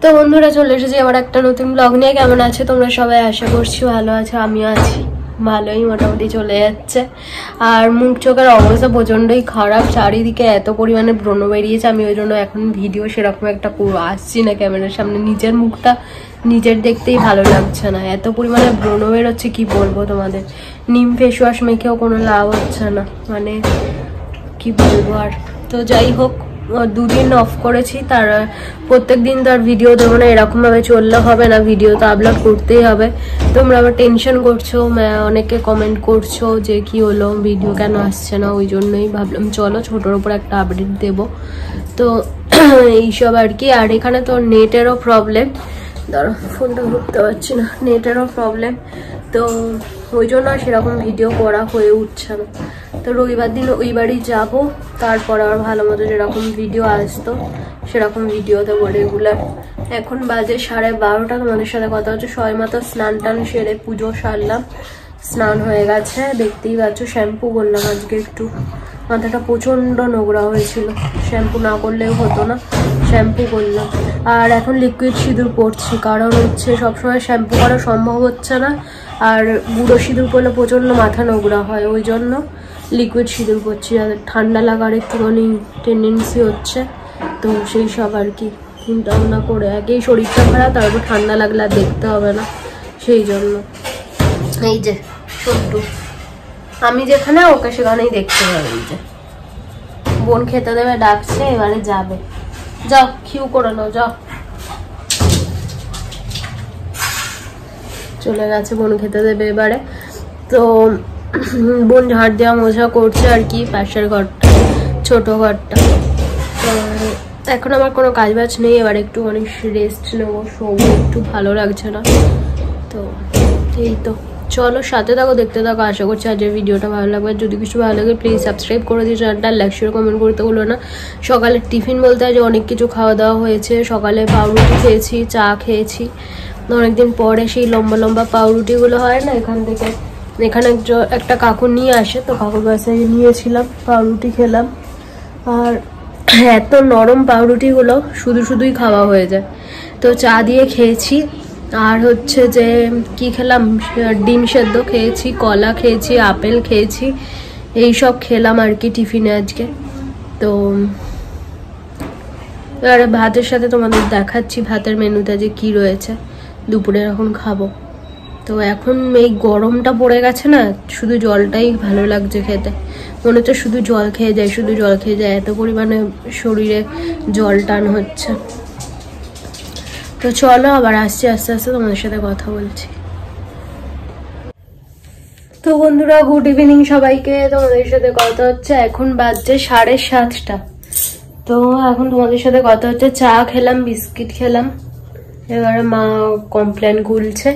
তো বন্ধুরা চলে এসেছি আবার একটা নতুন ব্লগ নিয়ে। কেমন আছে তোমরা সবাই? আশা করছি ভালো আছো, আমিও আছি ভালোই, মোটামুটি চলে যাচ্ছে। আর মুখ চোখের অবস্থা প্রচণ্ডই খারাপ, চারিদিকে এত পরিমাণে ব্রণ বেরিয়েছে। আমি ওই জন্য এখন ভিডিও সেরকম একটা আসছি না ক্যামেরার সামনে, নিজের মুখটা নিজের দেখতেই ভালো লাগছে না, এত পরিমাণে ব্রণ বেরোচ্ছে কি বলবো তোমাদের। নিম ফেস ওয়াশ মেখেও কোনো লাভ হচ্ছে না, মানে কি বলবো আর। তো যাই হোক, দুদিন অফ করেছি, তার প্রত্যেক দিন তো আর ভিডিও দেবো না, এরকমভাবে চললে হবে না, ভিডিও তো আপলোড করতেই হবে। তোমরা আবার টেনশন করছো, অনেকে কমেন্ট করছো যে কি হলো ভিডিও কেন আসছে না, ওই জন্যই ভাবলাম চলো ছোটোর ওপর একটা আপডেট দেবো। তো এইসব আর কি। আর এখানে তো নেটেরও প্রবলেম, ধরো ফোনটা ঘুরতে পারছি না, নেটেরও প্রবলেম, তো ওই জন্য সেরকম ভিডিও করা হয়ে উঠছে না। তো রবিবার দিন ওই বাড়ি যাবো, তারপর আবার ভালো মতো যেরকম ভিডিও আসতো সেরকম ভিডিও দেবো রেগুলার। এখন বাজে 12:30, তোমাদের সাথে কথা হচ্ছে সবাই মাত্র স্নান টান সেরে পুজো সারলাম, স্নান হয়ে গেছে, দেখতেই পাচ্ছ। শ্যাম্পু করলাম আজকে, একটু মাথাটা প্রচণ্ড নোংরা হয়েছিল, শ্যাম্পু না করলেও হতো না, শ্যাম্পু করলাম। আর এখন লিকুইড সিঁদুর পরছি, কারণ হচ্ছে সবসময় শ্যাম্পু করা সম্ভব হচ্ছে না, আর গুঁড়ো সিঁদুর পরলে প্রচণ্ড মাথা নোংরা হয়, ওই জন্য লিকুইড সিঁদুর পরছি। আর ঠান্ডা লাগার একটুখানি টেন্ডেন্সি হচ্ছে, তো সেই সব আর কি চিন্তা ভাবনা করে, একেই শরীরটা খারাপ, তারপর ঠান্ডা লাগলে আর দেখতে হবে না, সেই জন্য। এই যে সন্টু, আমি যেখানে ওকে সেখানেই দেখতে হবে। এই যে বোন খেতে দেবে, ডাকছে, এবারে যাবে, যাও খিউ করে নাও, যাও। চলে গেছে, বোন খেতে দেবে এবারে। তো বোন ঝাড় দেওয়া মোছা করছে আর কি, পাশের ঘরটা, ছোট ঘরটা। তো এখন আমার কোনো কাজ বাজ নেই, এবার একটু অনেক রেস্ট নেবো, শোবো, একটু ভালো লাগছে না। তো এই তো, চলো সাথে থাকো, দেখতে থাকো, আশা করছি আজকের ভিডিওটা ভালো লাগবে। যদি কিছু ভালো লাগে প্লিজ সাবস্ক্রাইব করে দিও চ্যানেলটা, লাইক শেয়ার কমেন্ট করতে বলো না। সকালের টিফিন বলতে আজ অনেক কিছু খাওয়া দাওয়া হয়েছে, সকালে পাউরুটি খেয়েছি, চা খেয়েছি, অনেকদিন পরে সেই লম্বা লম্বা পাউরুটিগুলো হয় না এখান থেকে, এখানে একটা কাকু নিয়ে আসে, তো কাকুর কাছে নিয়েছিলাম, পাউরুটি খেলাম। আর এত নরম পাউরুটিগুলো শুধু শুধুই খাওয়া হয়ে যায়, তো চা দিয়ে খেয়েছি। আর হচ্ছে যে কি খেলাম, ডিম সেদ্ধ খেয়েছি, কলা খেয়েছি, আপেল খেয়েছি, এই সব খেলাম আর কি টিফিনে আজকে। তো এবারে ভাতের সাথে তোমাদের দেখাচ্ছি ভাতের মেনুতে যে কি রয়েছে, দুপুরে এখন খাবো। তো এখন এই গরমটা পড়ে গেছে না, শুধু জলটাই ভালো লাগছে খেতে, মনে হচ্ছে শুধু জল খেয়ে যায়, শুধু জল খেয়ে যায়, এত পরিমাণে শরীরে জল টান হচ্ছে। তো চলো আবার আসছি, আস্তে আস্তে তোমাদের সাথে কথা বলছি। তো বন্ধুরা গুড ইভিনিং সবাইকে, তোমাদের সাথে কথা হচ্ছে, এখন বাজছে 7:30। তো এখন তোমাদের সাথে কথা হচ্ছে, চা খেলাম, বিস্কিট খেলাম, এবারে মা কমপ্লেন গুলছে,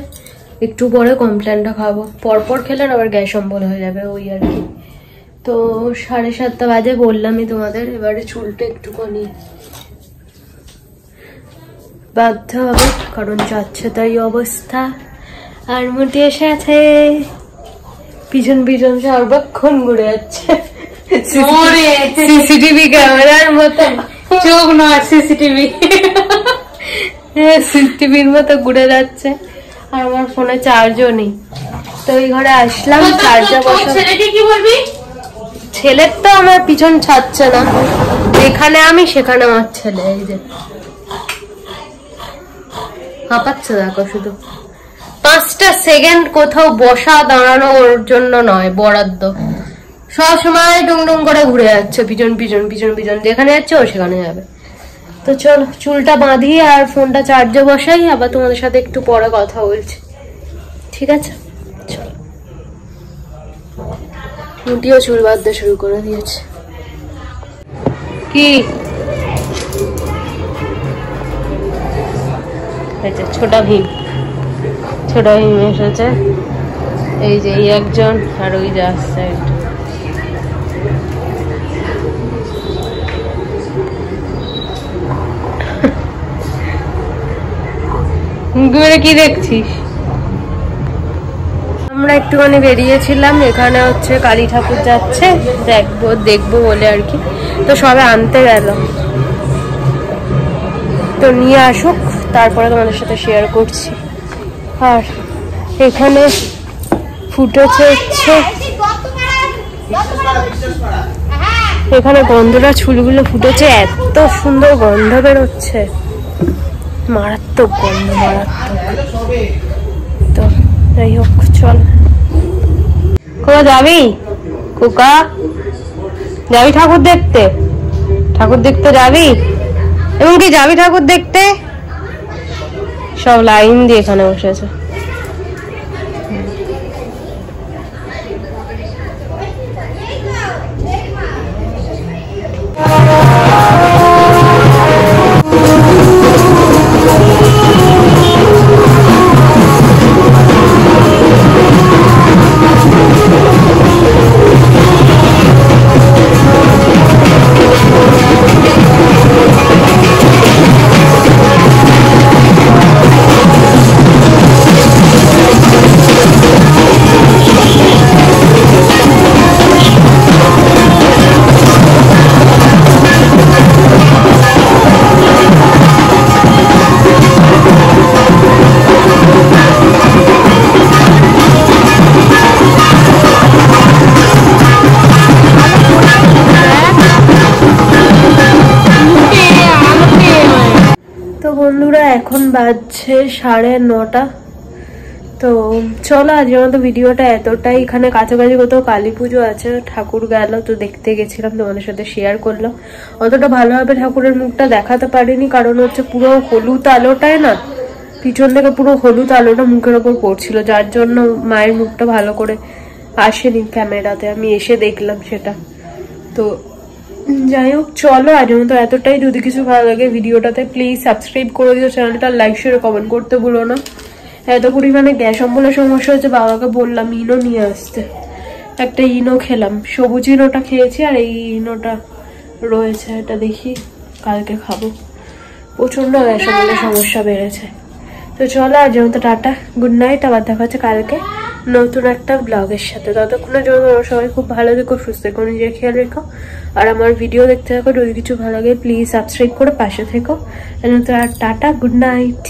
একটু পরে কমপ্লেনটা খাবো, পরপর খেলে আবার গ্যাস অম্বল হয়ে যাবে, ওই আর কি। তো 7:30 বাজে বললামই তোমাদের, এবারে চুলটা একটুখানি বাঁধতে হবে, কারণ যাচ্ছে তাই অবস্থা। আর মুটি এসে আছে, পিছন পিছন সর্বক্ষণ ঘুরে যাচ্ছে, সিসিটিভি ক্যামেরার মতো, চোখ নয় সিসিটিভি, সিসিটিভির মতো ঘুরে যাচ্ছে। আর আমার ফোনে চার্জও নেই, তো ওই ঘরে আসলাম, চার্জার বসা। ছেলেকে কি বলবি? ছেলের তো আমার পিছন ছাড়ছে না, এখানে আমি সেখানে আমার ছেলে, এই যে হাঁপাচ্ছে দেখো, শুধু 5টা সেকেন্ড কোথাও বসা দাঁড়ানো ওর জন্য নয় বরাদ্দ, সবসময় ডুং ডুং করে ঘুরে যাচ্ছে পিছন পিছন পিছন পিছন, যেখানে যাচ্ছে ও সেখানে যাবে। তো চলো চুলটা বাঁধি আর ফোনটা চার্জে বসাই, আবার তোমাদের সাথে একটু পরে কথা বলছি, ঠিক আছে? চলো। মুটিও চুল বাঁধতে শুরু করে দিয়েছে। কি ছোটা ভীম, ছোটা ভীম এসেছে, এই যে এই একজন, আর ওই যে আসছে একটা। কি দেখছিস? আমরা একটুখানি বেরিয়েছিলাম, এখানে হচ্ছে কালী ঠাকুর যাচ্ছে, দেখবো বলে আর কি, তো সবে আনতে গেল, তো নিয়ে আসুক তারপরে তোমাদের সাথে শেয়ার করছি। আর এখানে ফুটেছে হচ্ছে এখানে গন্ধরা ছুলগুলো ফুটেছে, এত সুন্দর গন্ধ বেরোচ্ছে, মারাত্মক গন্ধ, মারাত্মক। তো যাই হোক, চল। কোথা যাবি খোকা? যাবি ঠাকুর দেখতে? ঠাকুর দেখতে যাবি? এবং কি যাবি ঠাকুর দেখতে? সব লাইন দিয়ে এখানে বসেছে। বন্ধুরা এখন বাজছে 9:30। তো চলো আজকের মতো ভিডিওটা এতটাই। এখানে কাছাকাছি কোথাও কালী পুজো আছে, ঠাকুর গেল, তো দেখতে গেছিলাম, তোমাদের সাথে শেয়ার করলাম। অতটা ভালোভাবে ঠাকুরের মুখটা দেখাতে পারিনি, কারণ হচ্ছে পুরো হলুদ আলোটায় না, পিছন থেকে পুরো হলুদ আলোটা মুখের ওপর পড়ছিল, যার জন্য মায়ের মুখটা ভালো করে আসেনি ক্যামেরাতে। আমি এসে দেখলাম সেটা। তো যাই হোক, চলো আজকের মতো এতটাই। যদি কিছু ভালো লাগে ভিডিওটাতে প্লিজ সাবস্ক্রাইব করে দিও চ্যানেলটা, লাইক শেয়ার কমেন্ট করতে ভুলো না। এত পরিমাণে গ্যাস অম্বলের সমস্যা হচ্ছে, বাবাকে বললাম ইনো নিয়ে আসতে। একটা ইনো খেলাম, সবুজ ইনোটা খেয়েছি, আর এই ইনোটা রয়েছে, এটা দেখি কালকে খাবো। প্রচন্ড গ্যাস অম্বলের সমস্যা বেড়েছে। তো চলো আজকের মতো টাটা, গুড নাইট। আবার দেখা হচ্ছে কালকে নতুন একটা ব্লগের সাথে। ততক্ষণের জন্য সবাই খুব ভালো থেকো, সুস্থ থেকো, নিজের খেয়াল রেখো, আর আমার ভিডিও দেখতে থাকো। যদি কিছু ভালো লাগে প্লিজ সাবস্ক্রাইব করে পাশে থেকো। Tata, good night.